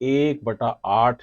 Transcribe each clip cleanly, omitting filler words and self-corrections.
1/8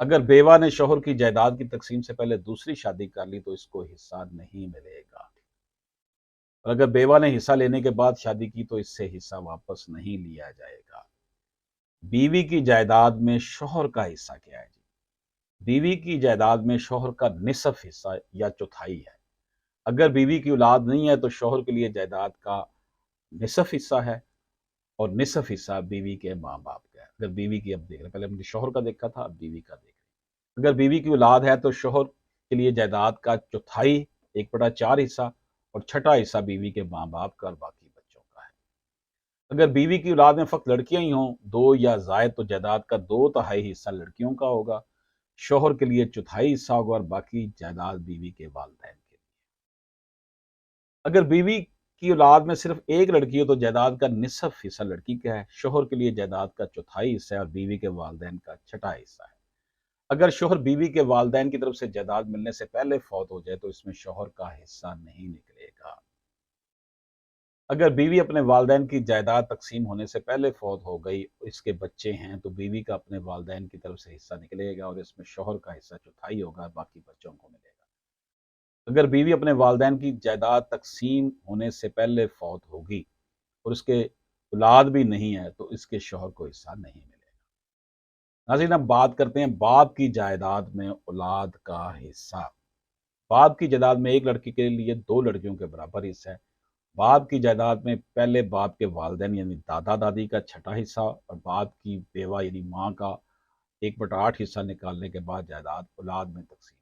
اگر بیوہ نے شوہر کی جائیداد کی تقسیم سے پہلے دوسری شادی کر لی تو اس کو حصہ نہیں ملے گا، اور اگر بیوہ نے حصہ لینے کے بعد شادی کی تو اس سے حصہ واپس نہیں لیا جائے گا۔ بیوی کی جائیداد میں شوہر کا حصہ کیا ہے جی؟ بیوی کی جائیداد میں شوہر کا نصف حصہ یا چوتھائی ہے۔ اگر بیوی کی اولاد نہیں ہے تو شوہر کے لیے جائیداد کا نصف حصہ ہے، اور نصف حصہ بیوی کے ماں باپ کا ہے۔ اگر بیوی کی، اب دیکھ رہے ہیں، پہلے ہم نے شوہر کا دیکھا تھا، اب بیوی کا دیکھ رہے ہیں۔ اگر بیوی کی اولاد ہے تو شوہر کے لیے جائیداد کا چوتھائی، 1/4 حصہ، اور چھٹا حصہ بیوی کے ماں باپ کا اور باقی بچوں کا ہے۔ اگر بیوی کی اولاد میں فقط لڑکیاں ہی ہوں، 2 یا زائد، تو جائیداد کا 2/3 حصہ لڑکیوں کا ہوگا، شوہر کے لیے چوتھائی حصہ ہوگا، اور باقی جائیداد بیوی کے والدین کے لیے۔ اگر بیوی کی اولاد میں صرف ایک لڑکی ہو تو جائیداد کا نصف حصہ لڑکی کا ہے، شوہر کے لیے جائیداد کا چوتھائی حصہ ہے، اور بیوی کے والدین کا چھٹا حصہ ہے۔ اگر شوہر بیوی کے والدین کی طرف سے جائیداد ملنے سے پہلے فوت ہو جائے تو اس میں شوہر کا حصہ نہیں نکلے گا۔ اگر بیوی اپنے والدین کی جائیداد تقسیم ہونے سے پہلے فوت ہو گئی اور اس کے بچے ہیں تو بیوی کا اپنے والدین کی طرف سے حصہ نکلے گا، اور اس میں شوہر کا حصہ چوتھائی ہوگا، باقی بچوں کو ملے گا۔ اگر بیوی اپنے والدین کی جائیداد تقسیم ہونے سے پہلے فوت ہوگی اور اس کے اولاد بھی نہیں ہے تو اس کے شوہر کو حصہ نہیں ملے گا۔ ناظرین، اب بات کرتے ہیں باپ کی جائیداد میں اولاد کا حصہ۔ باپ کی جائیداد میں ایک لڑکی کے لیے 2 لڑکیوں کے برابر حصہ ہے۔ باپ کی جائیداد میں پہلے باپ کے والدین یعنی دادا دادی کا چھٹا حصہ، اور باپ کی بیوہ یعنی ماں کا 1/8 حصہ نکالنے کے بعد جائیداد اولاد میں تقسیم۔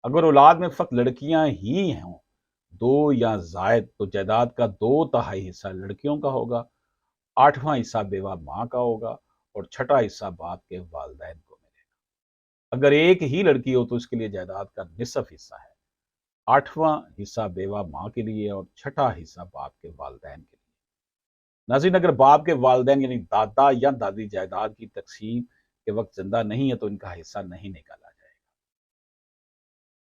اگر اولاد میں فقط لڑکیاں ہی ہوں، 2 یا زائد، تو جائیداد کا 2/3 حصہ لڑکیوں کا ہوگا، 8واں حصہ بیوہ ماں کا ہوگا، اور چھٹا حصہ باپ کے والدین کو ملے گا۔ اگر ایک ہی لڑکی ہو تو اس کے لیے جائیداد کا نصف حصہ ہے، 8واں حصہ بیوہ ماں کے لیے اور چھٹا حصہ باپ کے والدین کے لیے۔ ناظرین، اگر باپ کے والدین یعنی دادا یا دادی جائیداد کی تقسیم کے وقت زندہ نہیں ہے تو ان کا حصہ نہیں نکالا جائے گا۔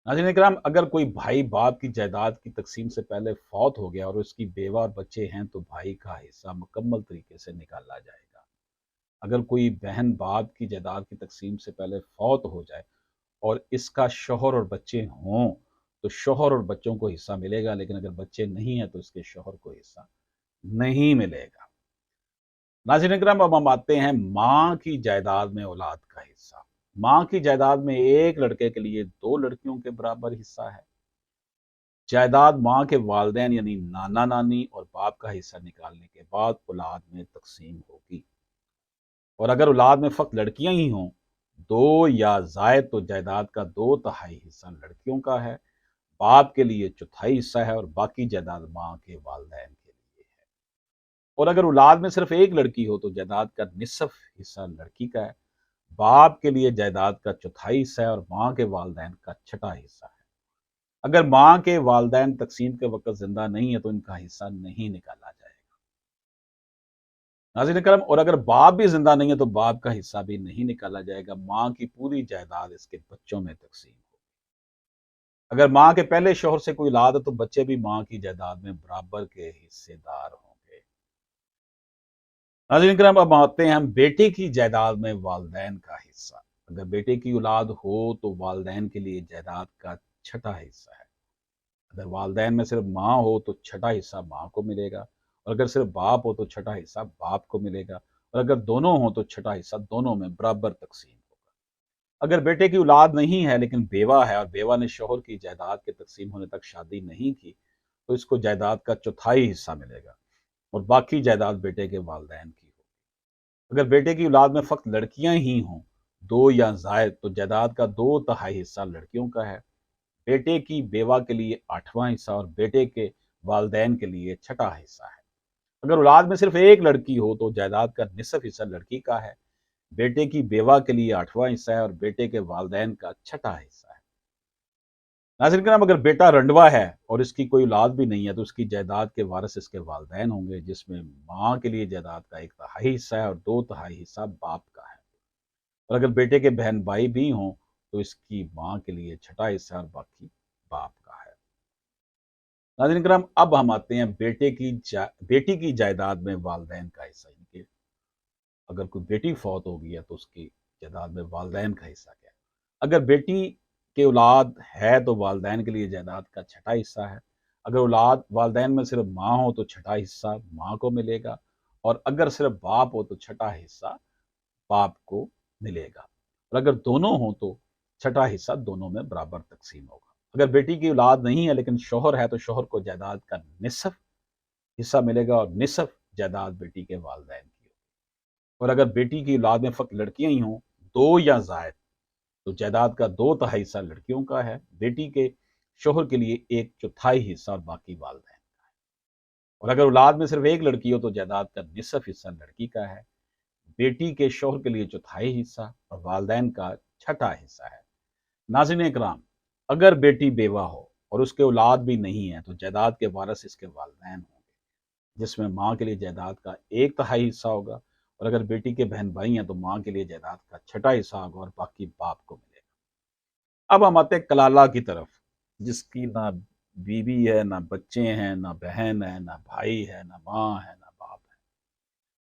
ناظرین اکرام، اگر کوئی بھائی باپ کی جائیداد کی تقسیم سے پہلے فوت ہو گیا اور اس کی بیوہ اور بچے ہیں تو بھائی کا حصہ مکمل طریقے سے نکالا جائے گا۔ اگر کوئی بہن باپ کی جائیداد کی تقسیم سے پہلے فوت ہو جائے اور اس کا شوہر اور بچے ہوں تو شوہر اور بچوں کو حصہ ملے گا، لیکن اگر بچے نہیں ہیں تو اس کے شوہر کو حصہ نہیں ملے گا۔ ناظرین اکرام، اب ہم آتے ہیں ماں کی جائیداد میں اولاد کا حصہ۔ ماں کی جائیداد میں ایک لڑکے کے لیے 2 لڑکیوں کے برابر حصہ ہے۔ جائیداد ماں کے والدین یعنی نانا نانی اور باپ کا حصہ نکالنے کے بعد اولاد میں تقسیم ہوگی، اور اگر اولاد میں فقط لڑکیاں ہی ہوں، 2 یا زائد، تو جائیداد کا 2/3 حصہ لڑکیوں کا ہے، باپ کے لیے چوتھائی حصہ ہے، اور باقی جائیداد ماں کے والدین کے لیے ہے۔ اور اگر اولاد میں صرف ایک لڑکی ہو تو جائیداد کا نصف حصہ لڑکی کا ہے، باپ کے لیے جائیداد کا چوتھائی حصہ ہے، اور ماں کے والدین کا چھٹا حصہ ہے۔ اگر ماں کے والدین تقسیم کے وقت زندہ نہیں ہے تو ان کا حصہ نہیں نکالا جائے گا۔ ناظرین کرم، اور اگر باپ بھی زندہ نہیں ہے تو باپ کا حصہ بھی نہیں نکالا جائے گا، ماں کی پوری جائیداد اس کے بچوں میں تقسیم ہو۔ اگر ماں کے پہلے شوہر سے کوئی اولاد ہے تو بچے بھی ماں کی جائیداد میں برابر کے حصے دار ہوں گے۔ ناظرین کرام، اب آتے ہیں ہم بیٹے کی جائیداد میں والدین کا حصہ۔ اگر بیٹے کی اولاد ہو تو والدین کے لیے جائیداد کا چھٹا حصہ ہے۔ اگر والدین میں صرف ماں ہو تو چھٹا حصہ ماں کو ملے گا، اور اگر صرف باپ ہو تو چھٹا حصہ باپ کو ملے گا، اور اگر دونوں ہوں تو چھٹا حصہ دونوں میں برابر تقسیم ہوگا۔ اگر بیٹے کی اولاد نہیں ہے لیکن بیوہ ہے اور بیوہ نے شوہر کی جائیداد کے تقسیم ہونے تک شادی نہیں کی تو اس کو جائیداد کا چوتھائی حصہ ملے گا، اور باقی جائیداد بیٹے کے والدین کی ہوگی۔ اگر بیٹے کی اولاد میں فقط لڑکیاں ہی ہوں، 2 یا زائد، تو جائیداد کا 2/3 حصہ لڑکیوں کا ہے، بیٹے کی بیوہ کے لیے 8واں حصہ اور بیٹے کے والدین کے لیے چھٹا حصہ ہے۔ اگر اولاد میں صرف ایک لڑکی ہو تو جائیداد کا نصف حصہ لڑکی کا ہے، بیٹے کی بیوہ کے لیے 8واں حصہ ہے اور بیٹے کے والدین کا چھٹا حصہ ہے۔ ناظرین کرام، اگر بیٹا رنڈوا ہے اور اس کی کوئی اولاد بھی نہیں ہے تو اس کی جائیداد کے وارث اس کے والدین ہوں گے، جس میں ماں کے لیے جائیداد کا 1/3 حصہ ہے اور 2/3 حصہ باپ کا ہے، اور اگر بیٹے کے بہن بھائی بھی ہوں تو اس کی ماں کے لیے چھٹا حصہ اور باقی باپ کا ہے۔ ناظرین کرام، اب ہم آتے ہیں بیٹی کی جائیداد میں والدین کا حصہ، یعنی کہ اگر کوئی بیٹی فوت ہو گئی ہے تو اس کی جائیداد میں والدین کا حصہ کیا ہے۔ اگر بیٹی کے اولاد ہے تو والدین کے لیے جائیداد کا چھٹا حصہ ہے، اگر اولاد والدین میں صرف ماں ہو تو چھٹا حصہ ماں کو ملے گا، اور اگر صرف باپ ہو تو چھٹا حصہ باپ کو ملے گا، اور اگر دونوں ہوں تو چھٹا حصہ دونوں میں برابر تقسیم ہوگا۔ اگر بیٹی کی اولاد نہیں ہے لیکن شوہر ہے تو شوہر کو جائیداد کا نصف حصہ ملے گا، اور نصف جائیداد بیٹی کے والدین کی ہوگی۔ اور اگر بیٹی کی اولاد میں فقط لڑکیاں ہی ہوں، دو یا زائد، تو جائیداد کا 2/3 حصہ لڑکیوں کا ہے، بیٹی کے شوہر کے لیے 1/4 حصہ اور باقی والدین کا ہے۔ اور اگر اولاد میں صرف ایک لڑکی ہو تو جائیداد کا نصف حصہ لڑکی کا ہے، بیٹی کے شوہر کے لیے 1/4 حصہ اور والدین کا چھٹا حصہ ہے۔ ناظرین اکرام، اگر بیٹی بیوہ ہو اور اس کے اولاد بھی نہیں ہے تو جائیداد کے وارث اس کے والدین ہوں گے، جس میں ماں کے لیے جائیداد کا 1/3 حصہ ہوگا، اور اگر بیٹی کے بہن بھائی ہیں تو ماں کے لیے جائیداد کا چھٹا حصہ ہوگا اور باقی باپ کو ملے گا۔ اب ہم آتے ہیں کلالہ کی طرف، جس کی نہ بیوی ہے، نہ بچے ہیں، نہ بہن ہے، نہ بھائی ہے، نہ ماں ہے، نہ باپ ہے۔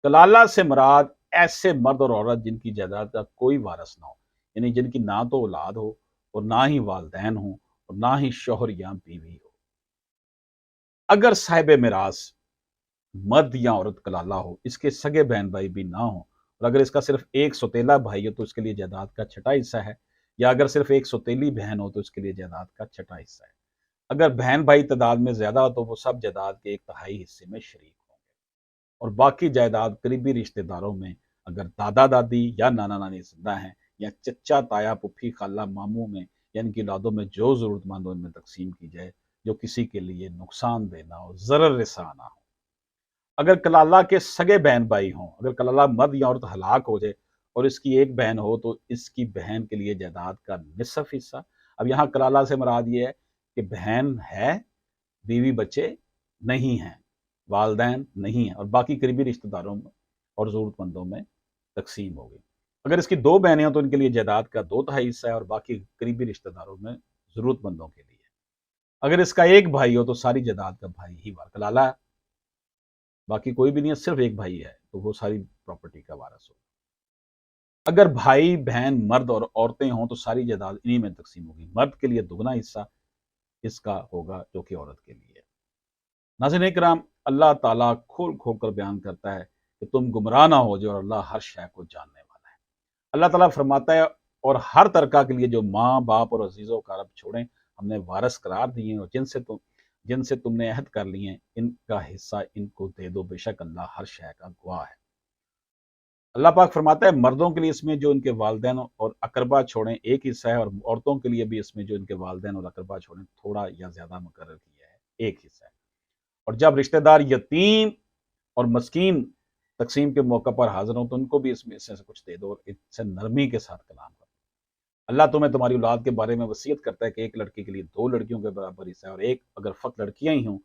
کلالہ سے مراد ایسے مرد اور عورت جن کی جائیداد کا کوئی وارث نہ ہو، یعنی جن کی نہ تو اولاد ہو اور نہ ہی والدین ہوں اور نہ ہی شوہر یا بیوی ہو۔ اگر صاحب میراث مرد یا عورت کلالہ ہو، اس کے سگے بہن بھائی بھی نہ ہوں، اور اگر اس کا صرف ایک سوتیلا بھائی ہو تو اس کے لیے جائیداد کا چھٹا حصہ ہے، یا اگر صرف ایک سوتیلی بہن ہو تو اس کے لیے جائیداد کا چھٹا حصہ ہے۔ اگر بہن بھائی تعداد میں زیادہ ہو تو وہ سب جائیداد کے 1/3 حصے میں شریک ہوں گے، اور باقی جائیداد قریبی رشتہ داروں میں اگر دادا دادی یا نانا نانی زندہ ہیں، یا چچا تایا پھوپھی خالہ ماموں میں یا ان کی اولادوں میں جو ضرورت مند ہو ان میں تقسیم کی جائے، جو کسی کے لیے نقصان دہ نہ ہو، ضرر رساں نہ ہو۔ اگر کلالہ کے سگے بہن بھائی ہوں، اگر کلالہ مرد یا عورت ہلاک ہو جائے اور اس کی ایک بہن ہو تو اس کی بہن کے لیے جائیداد کا نصف حصہ۔ اب یہاں کلالہ سے مراد یہ ہے کہ بہن ہے، بیوی بچے نہیں ہیں، والدین نہیں ہیں، اور باقی قریبی رشتہ داروں میں اور ضرورت مندوں میں تقسیم ہو گئی۔ اگر اس کی 2 بہنیں ہوں تو ان کے لیے جائیداد کا 2/3 حصہ ہے اور باقی قریبی رشتہ داروں میں ضرورت مندوں کے لیے۔ اگر اس کا ایک بھائی ہو تو ساری جائیداد کا بھائی ہی وارث، کلالہ باقی کوئی بھی نہیں ہے، صرف ایک بھائی ہے تو وہ ساری پراپرٹی کا وارث ہوگا۔ اگر بھائی بہن مرد اور عورتیں ہوں تو ساری جائیداد انہی میں تقسیم ہوگی، مرد کے لیے دگنا حصہ اس کا ہوگا جو کہ عورت کے لیے۔ ناظرین اکرام، اللہ تعالیٰ کھول کھول کر بیان کرتا ہے کہ تم گمراہ نہ ہو جاؤ، اور اللہ ہر شے کو جاننے والا ہے۔ اللہ تعالیٰ فرماتا ہے اور ہر ترکہ کے لیے جو ماں باپ اور عزیز و اقارب چھوڑیں ہم نے وارث قرار دیے ہیں، اور جن سے تم نے عہد کر لی ہیں ان کا حصہ ان کو دے دو، بے شک اللہ ہر شے کا گواہ ہے۔ اللہ پاک فرماتا ہے مردوں کے لیے اس میں جو ان کے والدین اور اقربا چھوڑیں ایک حصہ ہے، اور عورتوں کے لیے بھی اس میں جو ان کے والدین اور اقربا چھوڑیں تھوڑا یا زیادہ مقرر کیا ہے، ایک حصہ ہے۔ اور جب رشتہ دار یتیم اور مسکین تقسیم کے موقع پر حاضر ہوں تو ان کو بھی اس میں سے کچھ دے دو، اور اس سے نرمی کے ساتھ کلام کرو۔ اللہ تمہیں تمہاری اولاد کے بارے میں وصیت کرتا ہے کہ ایک لڑکی کے لیے 2 لڑکیوں کے برابر حصہ ہے، اور ایک اگر فقط لڑکیاں ہی ہوں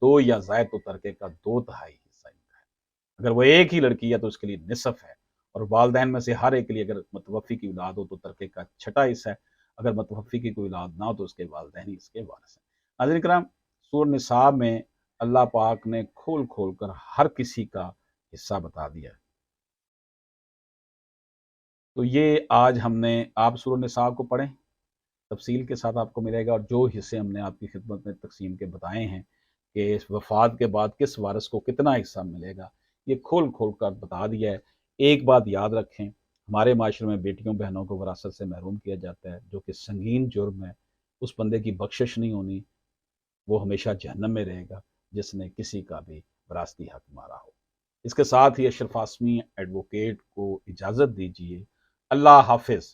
2 یا زائد تو ترکے کا 2/3 حصہ ان کا ہے۔ اگر وہ ایک ہی لڑکی ہے تو اس کے لیے نصف ہے، اور والدین میں سے ہر ایک کے لیے اگر متوفی کی اولاد ہو تو ترکے کا چھٹا حصہ ہے، اگر متوفی کی کوئی اولاد نہ ہو تو اس کے والدین ہی اس کے وارث ہیں۔ ناظرین کرام، سورہ نساء میں اللہ پاک نے کھول کھول کر ہر کسی کا حصہ بتا دیا ہے۔ تو یہ آج ہم نے آپ سورہ نساء کو پڑھیں، تفصیل کے ساتھ آپ کو ملے گا، اور جو حصے ہم نے آپ کی خدمت میں تقسیم کے بتائے ہیں کہ اس وفات کے بعد کس وارث کو کتنا حصہ ملے گا، یہ کھول کھول کر بتا دیا ہے۔ ایک بات یاد رکھیں، ہمارے معاشرے میں بیٹیوں بہنوں کو وراثت سے محروم کیا جاتا ہے، جو کہ سنگین جرم ہے۔ اس بندے کی بخشش نہیں ہونی، وہ ہمیشہ جہنم میں رہے گا جس نے کسی کا بھی وراثتی حق مارا ہو۔ اس کے ساتھ ہی اشرف آسمی ایڈوکیٹ کو اجازت دیجیے۔ اللہ حافظ۔